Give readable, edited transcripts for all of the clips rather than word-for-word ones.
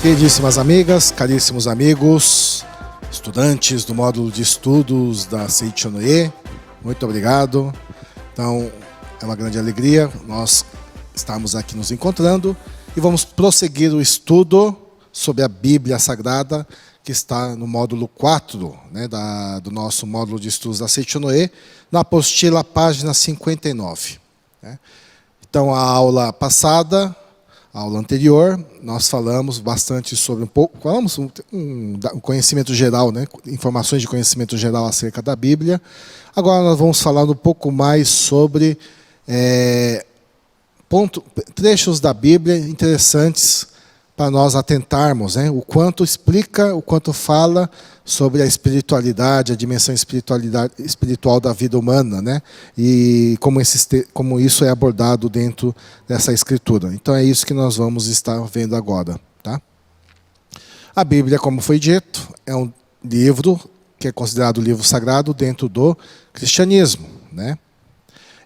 Queridíssimas amigas, caríssimos amigos, estudantes do módulo de estudos da Seichonoye, muito obrigado. Então, é uma grande alegria nós estarmos aqui nos encontrando e vamos prosseguir o estudo sobre a Bíblia Sagrada, que está no módulo 4, do nosso módulo de estudos da Seichonoye, na apostila, página 59. Então, a aula passada, a aula anterior, nós falamos bastante sobre um conhecimento geral, informações de conhecimento geral acerca da Bíblia. Agora nós vamos falar um pouco mais sobre trechos da Bíblia interessantes para nós atentarmos, o quanto explica, o quanto fala sobre a espiritualidade, a dimensão espiritual da vida humana, e como isso é abordado dentro dessa escritura. Então é isso que nós vamos estar vendo agora. Tá? A Bíblia, como foi dito, é um livro que é considerado livro sagrado dentro do cristianismo.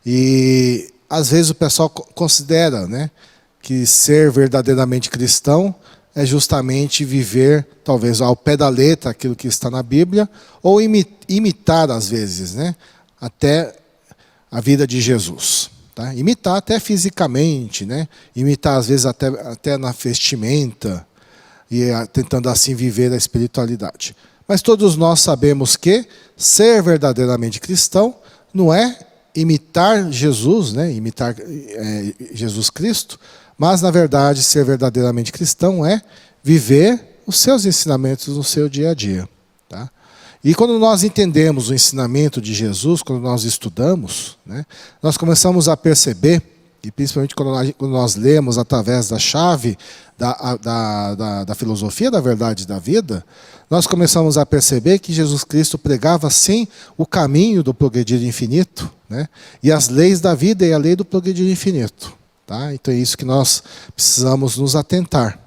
E às vezes o pessoal considera, que ser verdadeiramente cristão é justamente viver, talvez, ao pé da letra aquilo que está na Bíblia, ou imitar, às vezes, até a vida de Jesus. Tá? Imitar até fisicamente, imitar, às vezes, até na vestimenta, e tentando assim viver a espiritualidade. Mas todos nós sabemos que ser verdadeiramente cristão não é imitar Jesus, imitar Jesus Cristo, mas, na verdade, ser verdadeiramente cristão é viver os seus ensinamentos no seu dia a dia. Tá? E quando nós entendemos o ensinamento de Jesus, quando nós estudamos, nós começamos a perceber, e principalmente quando nós lemos através da chave da filosofia da verdade da vida, nós começamos a perceber que Jesus Cristo pregava, sim, o caminho do progredir infinito, e as leis da vida e a lei do progredir infinito. Tá? Então é isso que nós precisamos nos atentar.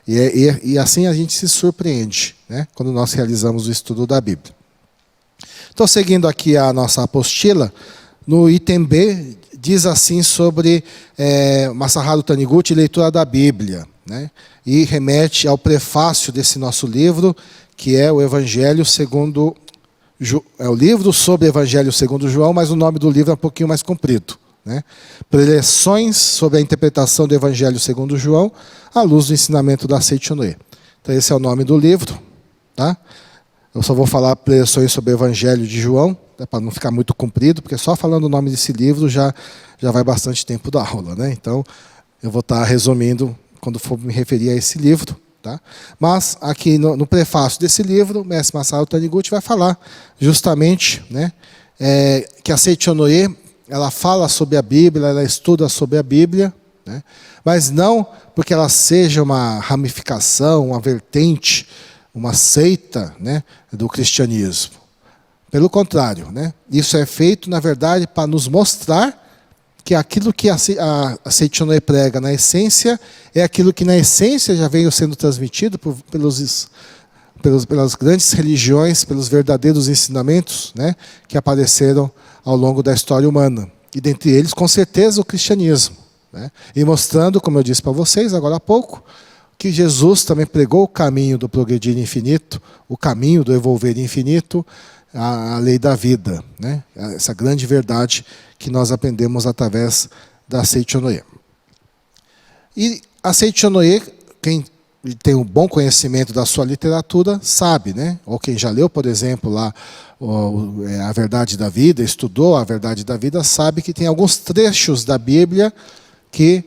E assim a gente se surpreende, quando nós realizamos o estudo da Bíblia. Então, seguindo aqui a nossa apostila, no item B, diz assim sobre Masaharu Taniguchi, leitura da Bíblia. E remete ao prefácio desse nosso livro, que é o Evangelho segundo... É o livro sobre o Evangelho segundo João, mas o nome do livro é um pouquinho mais comprido. Preleções sobre a interpretação do Evangelho segundo João, à luz do ensinamento da Seichonoye. Então esse é o nome do livro. Tá? Eu só vou falar preleções sobre o Evangelho de João, para não ficar muito comprido, porque só falando o nome desse livro já vai bastante tempo da aula. Então eu vou estar resumindo quando for me referir a esse livro. Tá? Mas aqui no prefácio desse livro, o mestre Masaharu Taniguchi vai falar justamente que a Seichonoye, ela fala sobre a Bíblia, ela estuda sobre a Bíblia, mas não porque ela seja uma ramificação, uma vertente, uma seita do cristianismo. Pelo contrário, isso é feito, na verdade, para nos mostrar que aquilo que a Seichonoye prega na essência é aquilo que na essência já veio sendo transmitido pelas grandes religiões, pelos verdadeiros ensinamentos que apareceram ao longo da história humana. E dentre eles, com certeza, o cristianismo. E mostrando, como eu disse para vocês agora há pouco, que Jesus também pregou o caminho do progredir infinito, o caminho do evolver infinito, a lei da vida. Essa grande verdade que nós aprendemos através da Seichonoye. E a Seichonoye, quem tem um bom conhecimento da sua literatura, sabe, ou quem já leu, por exemplo, lá A Verdade da Vida, estudou A Verdade da Vida, sabe que tem alguns trechos da Bíblia que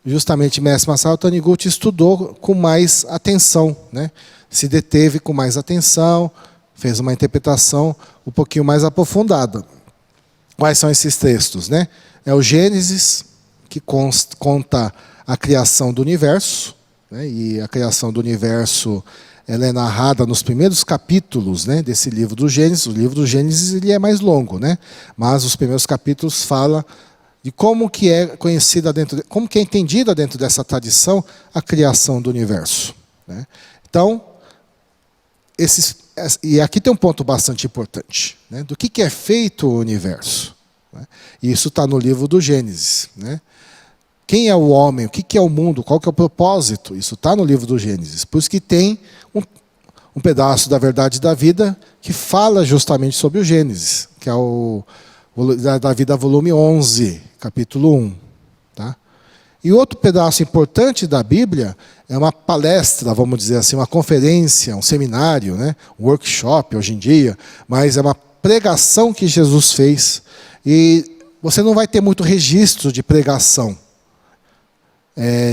justamente mestre Masaharu Taniguchi estudou com mais atenção, se deteve com mais atenção, fez uma interpretação um pouquinho mais aprofundada. Quais são esses textos? É o Gênesis, que conta a criação do universo, e a criação do universo ela é narrada nos primeiros capítulos desse livro do Gênesis. O livro do Gênesis ele é mais longo, mas os primeiros capítulos falam de como que é conhecida como que é entendida dentro dessa tradição a criação do universo. Então, e aqui tem um ponto bastante importante, do que é feito o universo. E isso está no livro do Gênesis. Quem é o homem? O que é o mundo? Qual que é o propósito? Isso está no livro do Gênesis. Por isso que tem um pedaço da verdade da vida que fala justamente sobre o Gênesis, que é o da vida, volume 11, capítulo 1. Tá? E outro pedaço importante da Bíblia é uma palestra, vamos dizer assim, uma conferência, um seminário, né? Um workshop hoje em dia, mas é uma pregação que Jesus fez. E você não vai ter muito registro de pregação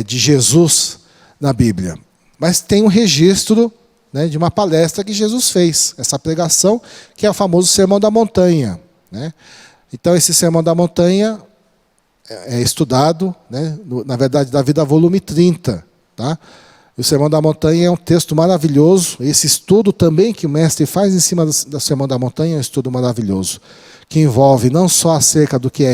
de Jesus na Bíblia, mas tem um registro, né, de uma palestra que Jesus fez, essa pregação, que é o famoso Sermão da Montanha. Né? Então, esse Sermão da Montanha é estudado, né, na verdade, da vida, volume 30. Tá? E o Sermão da Montanha é um texto maravilhoso. Esse estudo também que o mestre faz em cima do Sermão da Montanha é um estudo maravilhoso, que envolve não só acerca do que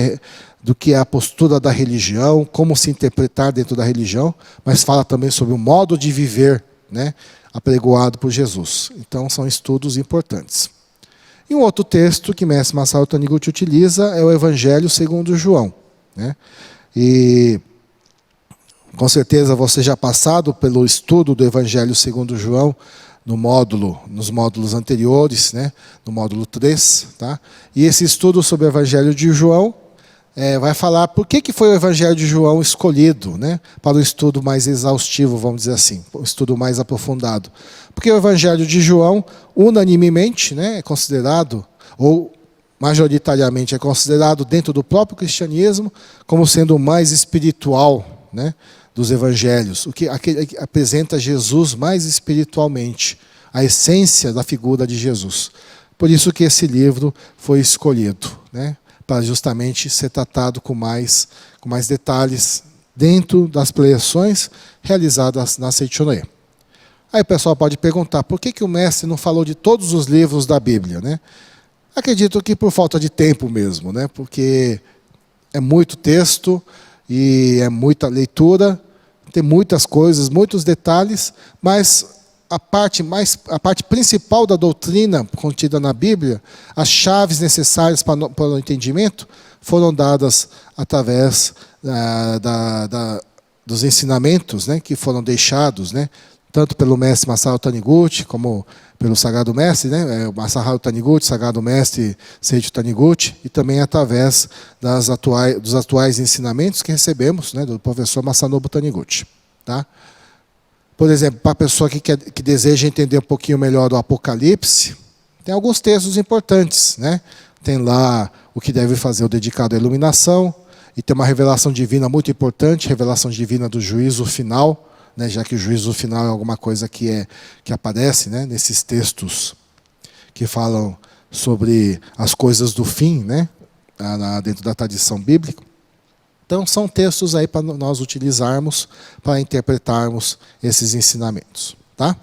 é a postura da religião, como se interpretar dentro da religião, mas fala também sobre o modo de viver, né, apregoado por Jesus. Então, são estudos importantes. E um outro texto que mestre Masaru Taniguchi utiliza é o Evangelho segundo João. Né? E, com certeza, você já passado pelo estudo do Evangelho segundo João, nos módulos anteriores, né? No módulo 3. Tá? E esse estudo sobre o Evangelho de João vai falar por que foi o Evangelho de João escolhido, né, para um estudo mais exaustivo, vamos dizer assim, um estudo mais aprofundado. Porque o Evangelho de João, unanimemente, né, é considerado, ou majoritariamente é considerado dentro do próprio cristianismo, como sendo o mais espiritual, né, dos evangelhos, o que apresenta Jesus mais espiritualmente, a essência da figura de Jesus. Por isso que esse livro foi escolhido, né, para justamente ser tratado com mais detalhes dentro das preleções realizadas na Seichonoye. Aí o pessoal pode perguntar, por que o mestre não falou de todos os livros da Bíblia? Né? Acredito que por falta de tempo mesmo, né? Porque é muito texto e é muita leitura, tem muitas coisas, muitos detalhes, mas a parte principal da doutrina contida na Bíblia, as chaves necessárias para o entendimento, foram dadas através dos ensinamentos, né, que foram deixados, né, tanto pelo mestre Masaru Taniguchi, como pelo Sagrado Mestre, né, Masaru Taniguchi, Sagrado Mestre Seicho Taniguchi, e também através dos atuais ensinamentos que recebemos, né, do professor Masanobu Taniguchi. Tá? Por exemplo, para a pessoa que deseja entender um pouquinho melhor do Apocalipse, tem alguns textos importantes. Né? Tem lá o que deve fazer o dedicado à iluminação, e tem uma revelação divina muito importante, revelação divina do juízo final, né? Já que o juízo final é alguma coisa que aparece, né? Nesses textos que falam sobre as coisas do fim, né? Dentro da tradição bíblica. Então, são textos aí para nós utilizarmos, para interpretarmos esses ensinamentos. Tá?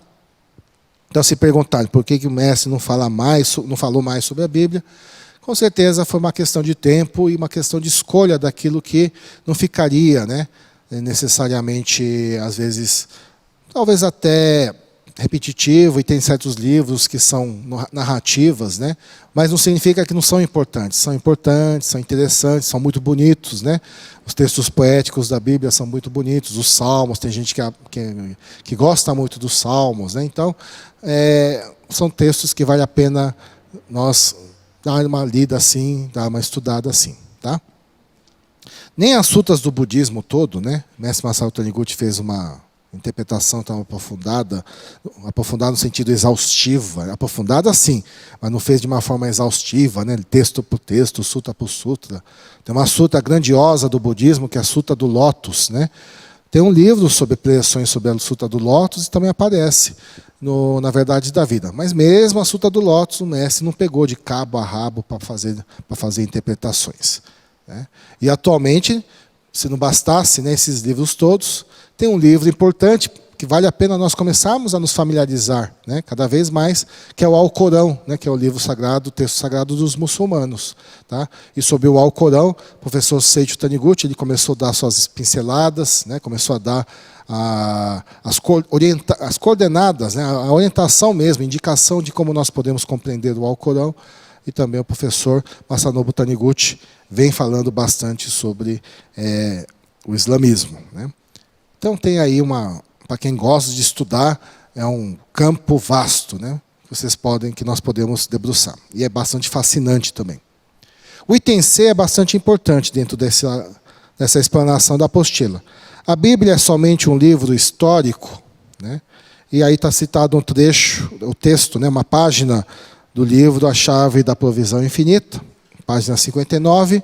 Então, se perguntarem por que o mestre não falou mais sobre a Bíblia, com certeza foi uma questão de tempo e uma questão de escolha daquilo que não ficaria, né, necessariamente, às vezes, talvez até repetitivo, e tem certos livros que são narrativas, né? Mas não significa que não são importantes. São importantes, são interessantes, são muito bonitos, né? Os textos poéticos da Bíblia são muito bonitos, os salmos, tem gente que gosta muito dos salmos, né? Então, são textos que vale a pena nós dar uma lida assim, dar uma estudada assim. Tá? Nem as sutas do budismo todo, né? O mestre Masaru Taniguchi fez uma interpretação tão aprofundada no sentido exaustiva, aprofundada sim, mas não fez de uma forma exaustiva, né? Texto por texto, sutra por sutra. Tem uma sutra grandiosa do budismo, que é a Sutra do Lótus, né? Tem um livro sobre preleções sobre a Sutra do Lótus e também aparece na Verdade da Vida. Mas mesmo a Sutra do Lótus, o mestre não pegou de cabo a rabo para fazer interpretações. Né? E atualmente, se não bastasse, né, esses livros todos, tem um livro importante que vale a pena nós começarmos a nos familiarizar, né, cada vez mais, que é o Alcorão, né, que é o livro sagrado, o texto sagrado dos muçulmanos. Tá? E sobre o Alcorão, o professor Seicho Taniguchi, ele começou a dar suas pinceladas, né, começou a dar as coordenadas, né, a orientação mesmo, indicação de como nós podemos compreender o Alcorão, e também o professor Masanobu Taniguchi vem falando bastante sobre o islamismo, né? Então tem aí para quem gosta de estudar, é um campo vasto, né? Que nós podemos debruçar. E é bastante fascinante também. O item C é bastante importante dentro dessa explanação da apostila. A Bíblia é somente um livro histórico, né? E aí está citado um trecho, o texto, né? Uma página do livro A Chave da Provisão Infinita, página 59.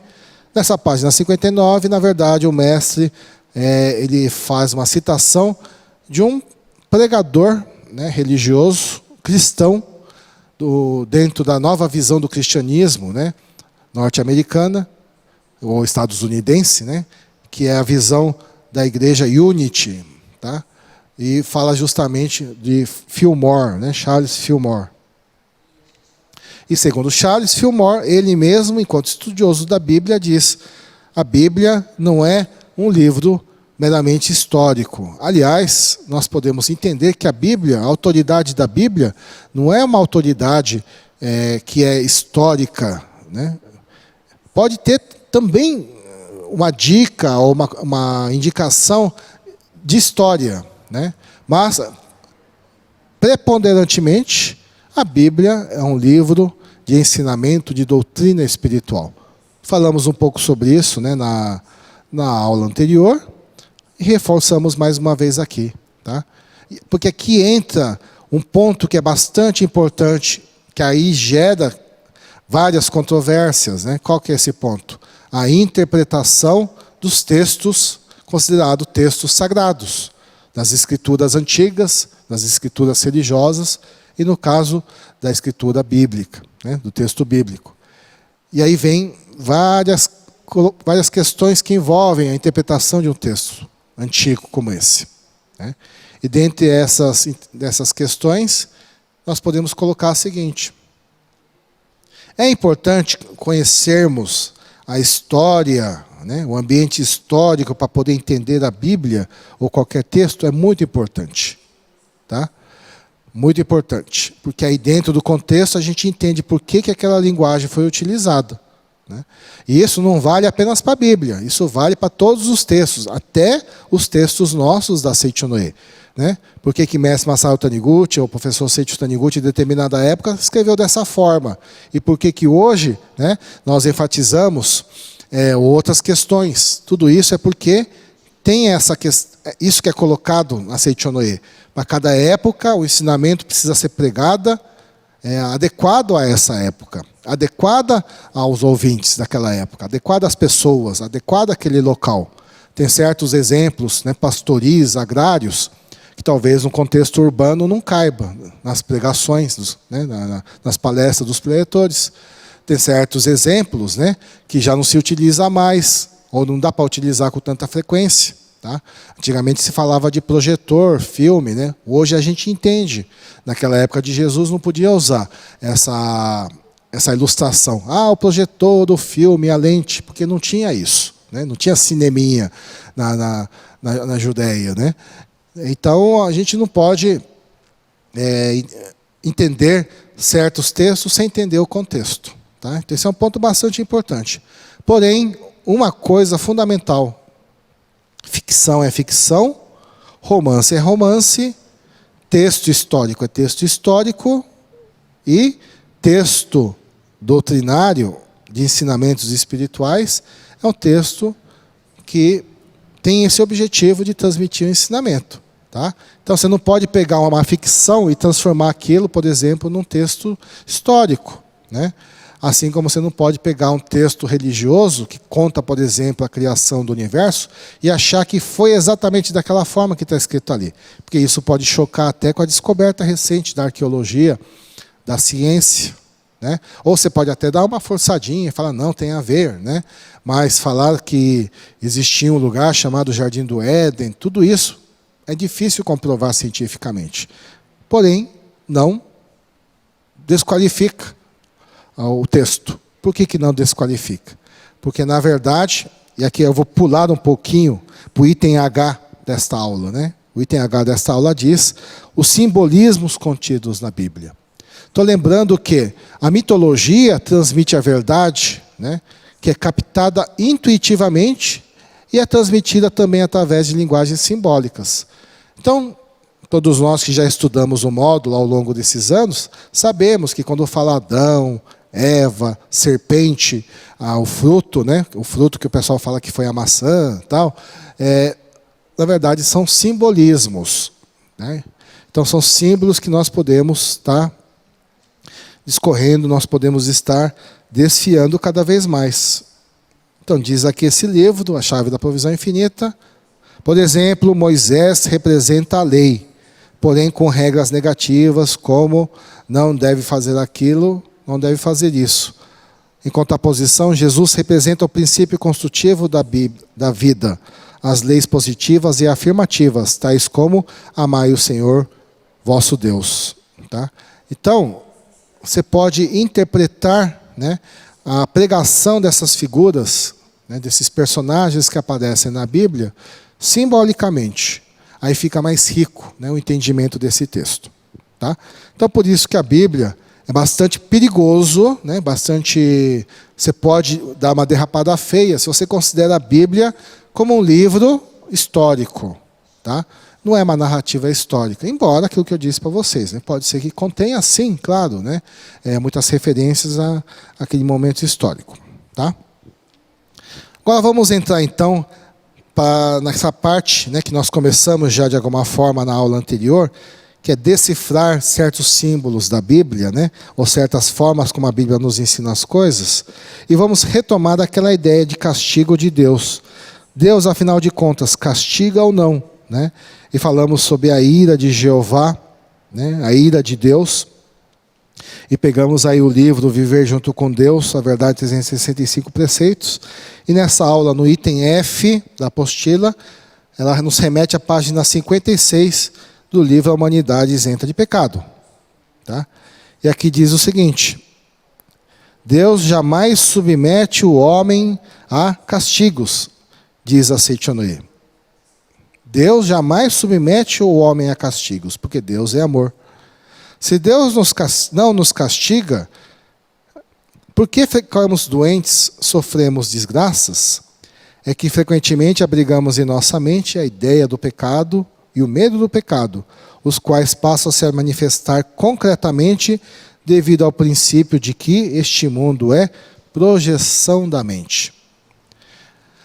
Nessa página 59, na verdade, o mestre ele faz uma citação de um pregador, né, religioso, cristão, dentro da nova visão do cristianismo, né, norte-americana, ou estadunidense, né, que é a visão da igreja Unity, tá? E fala justamente de Fillmore, né, Charles Fillmore. E segundo Charles Fillmore, ele mesmo, enquanto estudioso da Bíblia, diz: a Bíblia não é um livro meramente histórico. Aliás, nós podemos entender que a Bíblia, a autoridade da Bíblia, não é uma autoridade que é histórica, né? Pode ter também uma dica ou uma indicação de história, né? Mas, preponderantemente, a Bíblia é um livro de ensinamento, de doutrina espiritual. Falamos um pouco sobre isso, né, na aula anterior, e reforçamos mais uma vez aqui, tá? Porque aqui entra um ponto que é bastante importante, que aí gera várias controvérsias, né? Qual que é esse ponto? A interpretação dos textos considerados textos sagrados, das escrituras antigas, das escrituras religiosas, e no caso da escritura bíblica, né, do texto bíblico. E aí vem várias questões que envolvem a interpretação de um texto antigo como esse, né? E dentre dessas questões, nós podemos colocar a seguinte: é importante conhecermos a história, né, o ambiente histórico para poder entender a Bíblia ou qualquer texto. É muito importante, tá? Muito importante, porque aí dentro do contexto a gente entende por que aquela linguagem foi utilizada, né? E isso não vale apenas para a Bíblia, isso vale para todos os textos, até os textos nossos da Seichonoye, né? Por que Mestre Masaru Taniguchi, ou o professor Seiichi Taniguchi, em determinada época, escreveu dessa forma, e por que hoje, né, nós enfatizamos outras questões. Tudo isso é porque tem isso que é colocado na Seichonoye. Para cada época, o ensinamento precisa ser pregado adequado a essa época, adequada aos ouvintes daquela época, adequada às pessoas, adequada àquele local. Tem certos exemplos, né, pastoris, agrários, que talvez no contexto urbano não caiba nas pregações, né, nas palestras dos preletores. Tem certos exemplos, né, que já não se utiliza mais, ou não dá para utilizar com tanta frequência, tá? Antigamente se falava de projetor, filme, né? Hoje a gente entende. Naquela época de Jesus não podia usar essa ilustração. O projetor do filme, a lente, porque não tinha isso, né? Não tinha cineminha na Judéia, né? Então a gente não pode entender certos textos sem entender o contexto, tá? Então esse é um ponto bastante importante. Porém, uma coisa fundamental: ficção é ficção, romance é romance, texto histórico é texto histórico, e texto doutrinário de ensinamentos espirituais é um texto que tem esse objetivo de transmitir o ensinamento, tá? Então você não pode pegar uma ficção e transformar aquilo, por exemplo, num texto histórico, né? Assim como você não pode pegar um texto religioso que conta, por exemplo, a criação do universo e achar que foi exatamente daquela forma que está escrito ali. Porque isso pode chocar até com a descoberta recente da arqueologia, da ciência, né? Ou você pode até dar uma forçadinha e falar, não, tem a ver, né? Mas falar que existia um lugar chamado Jardim do Éden, tudo isso é difícil comprovar cientificamente. Porém, não desqualifica o texto. Por que não desqualifica? Porque, na verdade, e aqui eu vou pular um pouquinho para o item H desta aula, né? O item H desta aula diz os simbolismos contidos na Bíblia. Estou lembrando que a mitologia transmite a verdade, né, que é captada intuitivamente e é transmitida também através de linguagens simbólicas. Então, todos nós que já estudamos o módulo ao longo desses anos, sabemos que quando fala Adão, Eva, serpente, o fruto, né? O fruto que o pessoal fala que foi a maçã, tal, na verdade são simbolismos, né? Então são símbolos que nós podemos estar discorrendo, nós podemos estar desfiando cada vez mais. Então diz aqui esse livro, A Chave da Provisão Infinita, por exemplo, Moisés representa a lei, porém com regras negativas, como não deve fazer aquilo, não deve fazer isso. Em contraposição, Jesus representa o princípio construtivo da vida, as leis positivas e afirmativas, tais como amai o Senhor, vosso Deus. Tá? Então, você pode interpretar, né, a pregação dessas figuras, né, desses personagens que aparecem na Bíblia, simbolicamente. Aí fica mais rico, né, o entendimento desse texto. Tá? Então, por isso que a Bíblia é bastante perigoso, né, você pode dar uma derrapada feia se você considera a Bíblia como um livro histórico. Tá? Não é uma narrativa histórica, embora aquilo que eu disse para vocês, né, pode ser que contenha, sim, claro, né, muitas referências àquele momento histórico. Tá? Agora vamos entrar, então, nessa parte, né, que nós começamos já de alguma forma na aula anterior, que é decifrar certos símbolos da Bíblia, né, ou certas formas como a Bíblia nos ensina as coisas, e vamos retomar aquela ideia de castigo de Deus. Deus, afinal de contas, castiga ou não? Né? E falamos sobre a ira de Jeová, né, a ira de Deus, e pegamos aí o livro Viver Junto com Deus, a Verdade 365 Preceitos, e nessa aula, no item F da apostila, ela nos remete à página 56 do livro A Humanidade Isenta de Pecado. Tá? E aqui diz o seguinte: Deus jamais submete o homem a castigos, diz a Seichonoye. Deus jamais submete o homem a castigos, porque Deus é amor. Se Deus não nos castiga, por que ficamos doentes, sofremos desgraças? É que frequentemente abrigamos em nossa mente a ideia do pecado e o medo do pecado, os quais passam a se manifestar concretamente devido ao princípio de que este mundo é projeção da mente.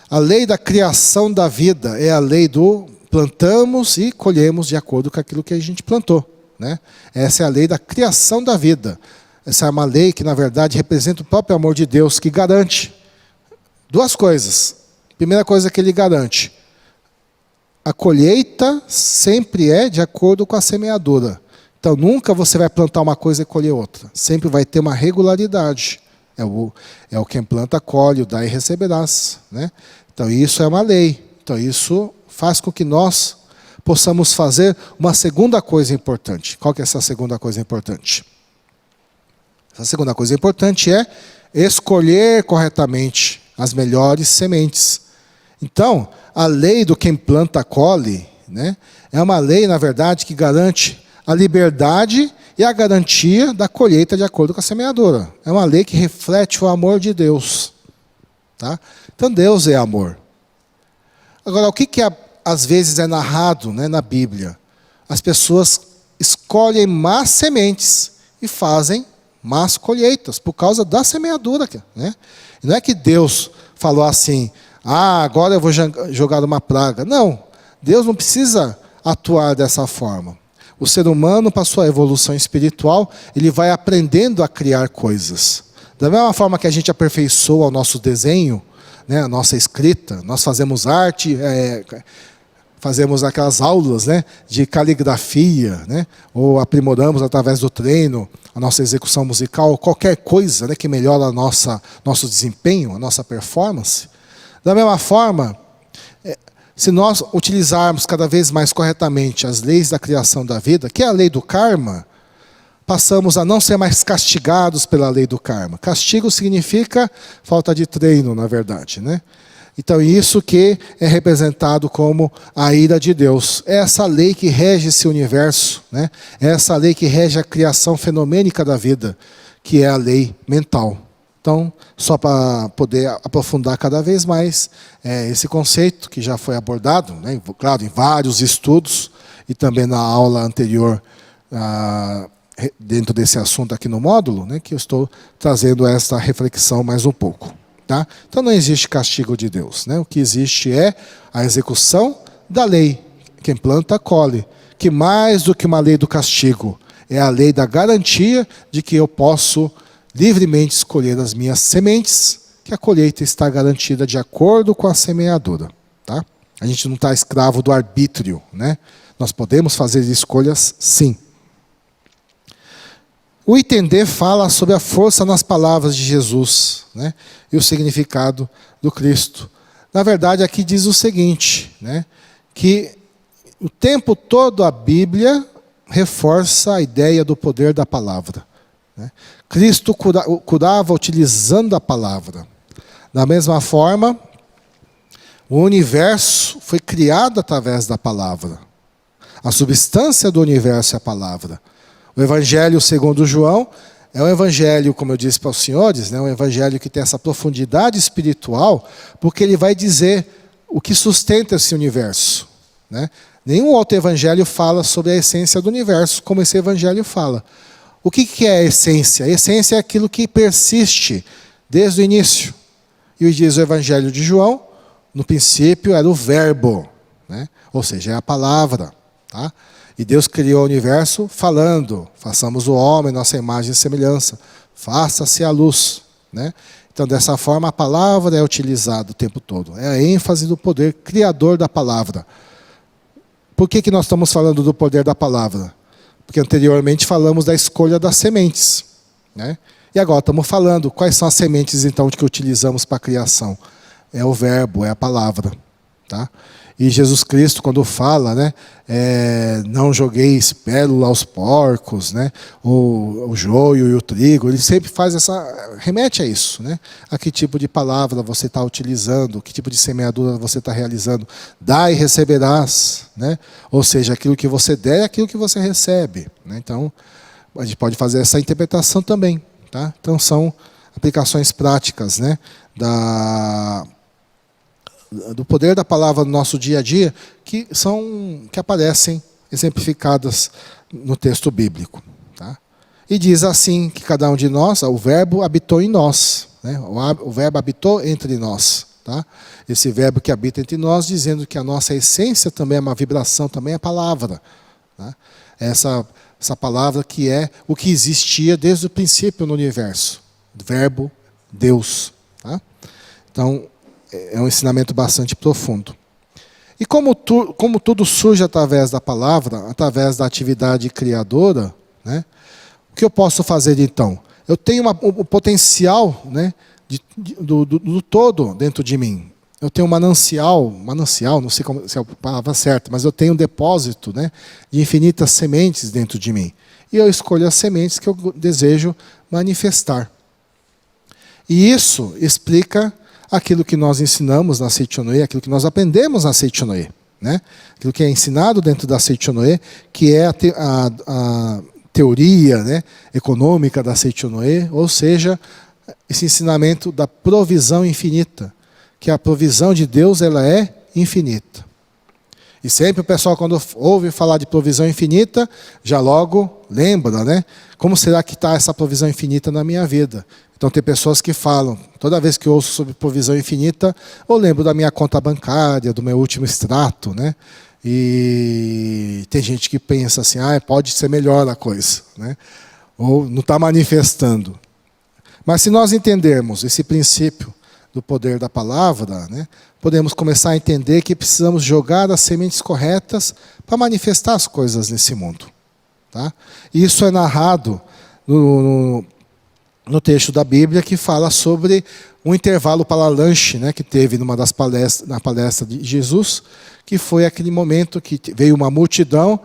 A lei da criação da vida é a lei do plantamos e colhemos de acordo com aquilo que a gente plantou. Né? Essa é a lei da criação da vida. Essa é uma lei que, na verdade, representa o próprio amor de Deus, que garante duas coisas. Primeira coisa que ele garante: a colheita sempre é de acordo com a semeadura. Então, nunca você vai plantar uma coisa e colher outra. Sempre vai ter uma regularidade. É o quem planta, colhe, o dá e receberás. Né? Então, isso é uma lei. Então, isso faz com que nós possamos fazer uma segunda coisa importante. Qual que é essa segunda coisa importante? Essa segunda coisa importante é escolher corretamente as melhores sementes. Então, a lei do quem planta, colhe, né, é uma lei, na verdade, que garante a liberdade e a garantia da colheita de acordo com a semeadura. É uma lei que reflete o amor de Deus. Tá? Então, Deus é amor. Agora, o que às vezes é narrado, né, na Bíblia? As pessoas escolhem más sementes e fazem más colheitas por causa da semeadura. Né? Não é que Deus falou assim: agora eu vou jogar uma praga. Não, Deus não precisa atuar dessa forma. O ser humano, para a sua evolução espiritual, ele vai aprendendo a criar coisas. Da mesma forma que a gente aperfeiçoa o nosso desenho, né, a nossa escrita, nós fazemos arte, fazemos aquelas aulas, né, de caligrafia, né, ou aprimoramos através do treino a nossa execução musical, qualquer coisa, né, que melhora nosso desempenho, a nossa performance. Da mesma forma, se nós utilizarmos cada vez mais corretamente as leis da criação da vida, que é a lei do karma, passamos a não ser mais castigados pela lei do karma. Castigo significa falta de treino, na verdade, né? Então, isso que é representado como a ira de Deus. É essa lei que rege esse universo, né? É essa lei que rege a criação fenomênica da vida, que é a lei mental. Então, só para poder aprofundar cada vez mais esse conceito que já foi abordado, né, claro, em vários estudos e também na aula anterior, dentro desse assunto aqui no módulo, né, que eu estou trazendo esta reflexão mais um pouco. Tá? Então, não existe castigo de Deus. Né? O que existe é a execução da lei. Quem planta, colhe. Que mais do que uma lei do castigo, é a lei da garantia de que eu posso livremente escolher as minhas sementes, que a colheita está garantida de acordo com a semeadura. Tá? A gente não está escravo do arbítrio. Né? Nós podemos fazer escolhas, sim. O entender fala sobre a força nas palavras de Jesus, né? E o significado do Cristo. Na verdade, aqui diz o seguinte, né? Que o tempo todo a Bíblia reforça a ideia do poder da palavra. Né? Cristo curava utilizando a palavra. Da mesma forma, o universo foi criado através da palavra. A substância do universo é a palavra. O Evangelho segundo João é um evangelho, como eu disse para os senhores, né, um evangelho que tem essa profundidade espiritual, porque ele vai dizer o que sustenta esse universo. Né? Nenhum outro evangelho fala sobre a essência do universo, como esse evangelho fala. O que é a essência? A essência é aquilo que persiste desde o início. E diz o Evangelho de João, no princípio era o verbo, né? Ou seja, é a palavra. Tá? E Deus criou o universo falando, façamos o homem, nossa imagem e semelhança, faça-se a luz. Né? Então, dessa forma, a palavra é utilizada o tempo todo. É a ênfase do poder criador da palavra. Por que nós estamos falando do poder da palavra? Porque anteriormente falamos da escolha das sementes. Né? E agora estamos falando quais são as sementes então que utilizamos para a criação. É o verbo, é a palavra. Tá? E Jesus Cristo, quando fala, né, não jogueis pérola aos porcos, né, o joio e o trigo, ele sempre faz remete a isso. Né? A que tipo de palavra você está utilizando, que tipo de semeadura você está realizando. Dá e receberás. Né? Ou seja, aquilo que você der é aquilo que você recebe. Né? Então, a gente pode fazer essa interpretação também. Tá? Então, são aplicações práticas, né, do poder da palavra no nosso dia a dia, que aparecem exemplificadas no texto bíblico. Tá? E diz assim, que cada um de nós, o verbo habitou em nós. Né? O verbo habitou entre nós. Tá? Esse verbo que habita entre nós, dizendo que a nossa essência também é uma vibração, também é palavra. Tá? Essa palavra que é o que existia desde o princípio no universo. Verbo, Deus. Tá? Então, é um ensinamento bastante profundo. E como tudo surge através da palavra, através da atividade criadora, né, o que eu posso fazer então? Eu tenho o potencial, né, do todo dentro de mim. Eu tenho um manancial, não sei se é a palavra certa, mas eu tenho um depósito, né, de infinitas sementes dentro de mim. E eu escolho as sementes que eu desejo manifestar. E isso explica aquilo que nós ensinamos na Seichonoye, aquilo que nós aprendemos na Seichonoye, né? Aquilo que é ensinado dentro da Seichonoye, que é a teoria, né, econômica da Seichonoye, ou seja, esse ensinamento da provisão infinita, que a provisão de Deus ela é infinita. E sempre o pessoal, quando ouve falar de provisão infinita, já logo lembra, né? Como será que está essa provisão infinita na minha vida? Então tem pessoas que falam, toda vez que eu ouço sobre provisão infinita, eu lembro da minha conta bancária, do meu último extrato, né? E tem gente que pensa assim, pode ser melhor a coisa, né? Ou não está manifestando. Mas se nós entendermos esse princípio do poder da palavra, né, podemos começar a entender que precisamos jogar as sementes corretas para manifestar as coisas nesse mundo. Tá? E isso é narrado no texto da Bíblia que fala sobre um intervalo para lanche, né, que teve na palestra de Jesus, que foi aquele momento que veio uma multidão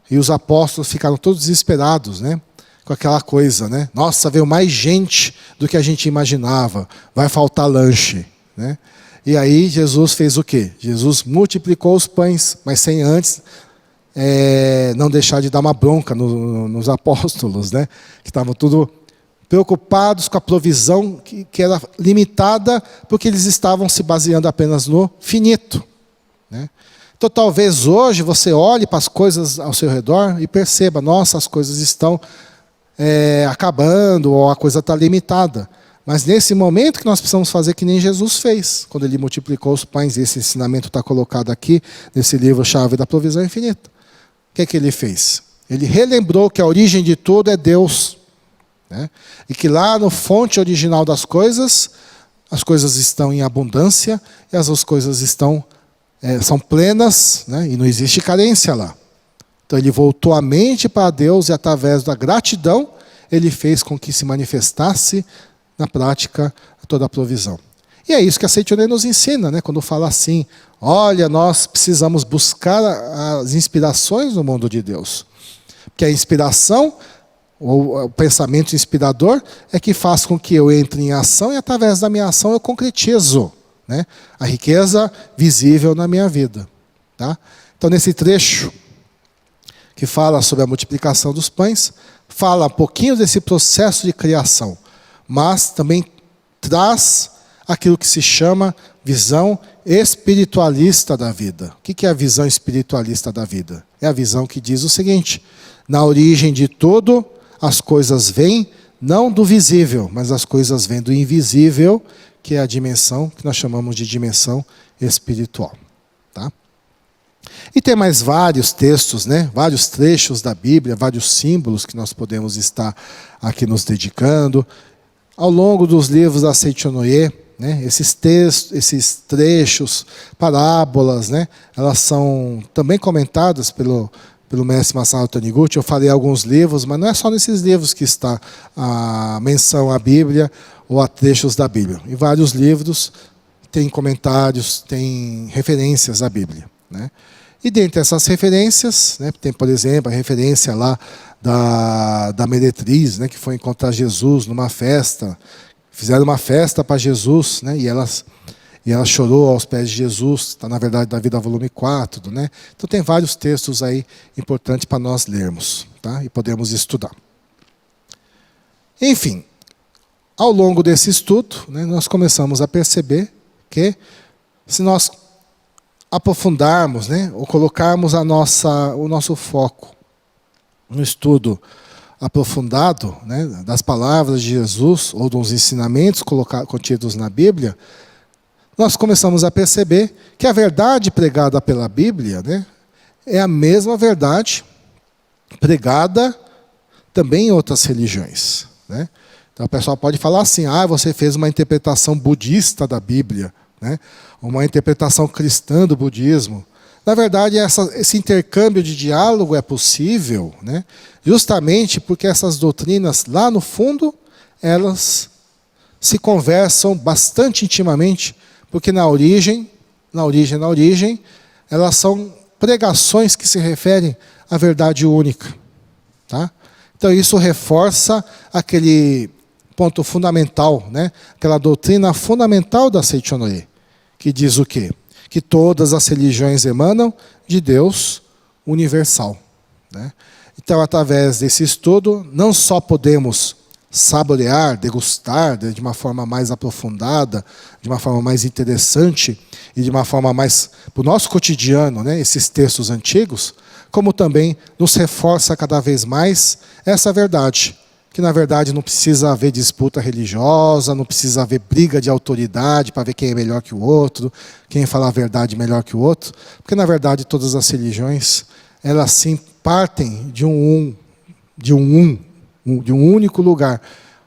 e os apóstolos ficaram todos desesperados, né, com aquela coisa, né? Nossa, veio mais gente do que a gente imaginava, vai faltar lanche, né? E aí Jesus fez o quê? Jesus multiplicou os pães, mas sem antes não deixar de dar uma bronca nos apóstolos, né? Que estavam tudo preocupados com a provisão que era limitada, porque eles estavam se baseando apenas no finito, né? Então, talvez hoje você olhe para as coisas ao seu redor e perceba, nossa, as coisas estão acabando, ou a coisa está limitada. Mas nesse momento que nós precisamos fazer que nem Jesus fez, quando ele multiplicou os pães, esse ensinamento está colocado aqui, nesse livro Chave da Provisão Infinita. O que é que ele fez? Ele relembrou que a origem de tudo é Deus, né? E que lá no fonte original das coisas, as coisas estão em abundância, e as coisas são plenas, né? E não existe carência lá. Então ele voltou a mente para Deus, e através da gratidão, ele fez com que se manifestasse na prática toda a provisão. E é isso que a Seitonê nos ensina, né? Quando fala assim, olha, nós precisamos buscar as inspirações no mundo de Deus. Porque a inspiração, ou o pensamento inspirador, é que faz com que eu entre em ação, e através da minha ação eu concretizo, né, a riqueza visível na minha vida. Tá? Então, nesse trecho que fala sobre a multiplicação dos pães, fala um pouquinho desse processo de criação, mas também traz aquilo que se chama visão espiritualista da vida. O que é a visão espiritualista da vida? É a visão que diz o seguinte: na origem de tudo, as coisas vêm não do visível, mas as coisas vêm do invisível, que é a dimensão que nós chamamos de dimensão espiritual. Tá? E tem mais vários textos, né? Vários trechos da Bíblia, vários símbolos que nós podemos estar aqui nos dedicando. Ao longo dos livros da Seitonê, né? Esses textos, esses trechos, parábolas, né? Elas são também comentadas pelo mestre Masaru Taniguchi. Eu falei alguns livros, mas não é só nesses livros que está a menção à Bíblia ou a trechos da Bíblia. Em vários livros tem comentários, tem referências à Bíblia, né? E dentre essas referências, né, tem, por exemplo, a referência lá da meretriz, né, que foi encontrar Jesus numa festa. Fizeram uma festa para Jesus, né, e ela chorou aos pés de Jesus. Está, na verdade, da Vida, volume 4. Né? Então, tem vários textos aí importantes para nós lermos, tá? E podemos estudar. Enfim, ao longo desse estudo, né, nós começamos a perceber que, se nós aprofundarmos, né, ou colocarmos o nosso foco no estudo aprofundado, né, das palavras de Jesus, ou dos ensinamentos contidos na Bíblia, nós começamos a perceber que a verdade pregada pela Bíblia, né, é a mesma verdade pregada também em outras religiões. Né? Então o pessoal pode falar assim, você fez uma interpretação budista da Bíblia, né? Uma interpretação cristã do budismo. Na verdade, esse intercâmbio de diálogo é possível, né? Justamente porque essas doutrinas, lá no fundo, elas se conversam bastante intimamente, porque na origem, elas são pregações que se referem à verdade única. Tá? Então isso reforça aquele ponto fundamental, né? Aquela doutrina fundamental da Seitonê, que diz o quê? Que todas as religiões emanam de Deus universal. Né? Então, através desse estudo, não só podemos saborear, degustar de uma forma mais aprofundada, de uma forma mais interessante e de uma forma mais para o nosso cotidiano, né, esses textos antigos, como também nos reforça cada vez mais essa verdade, que na verdade não precisa haver disputa religiosa, não precisa haver briga de autoridade para ver quem é melhor que o outro, quem fala a verdade melhor que o outro, porque na verdade todas as religiões, elas sim partem de um único lugar,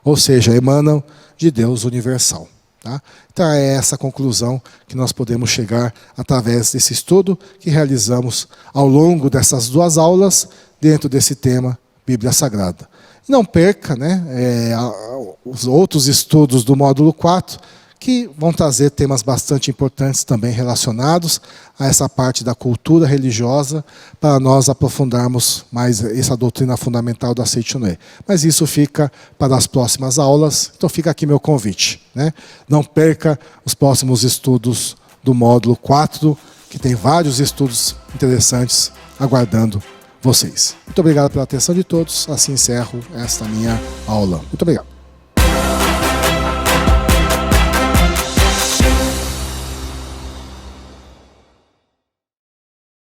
ou seja, emanam de Deus universal. Tá? Então é essa conclusão que nós podemos chegar através desse estudo que realizamos ao longo dessas 2 aulas dentro desse tema Bíblia Sagrada. Não perca, né, os outros estudos do módulo 4, que vão trazer temas bastante importantes também relacionados a essa parte da cultura religiosa, para nós aprofundarmos mais essa doutrina fundamental da Seitonê. Mas isso fica para as próximas aulas, então fica aqui meu convite. Né? Não perca os próximos estudos do módulo 4, que tem vários estudos interessantes aguardando vocês. Muito obrigado pela atenção de todos. Assim encerro esta minha aula. Muito obrigado.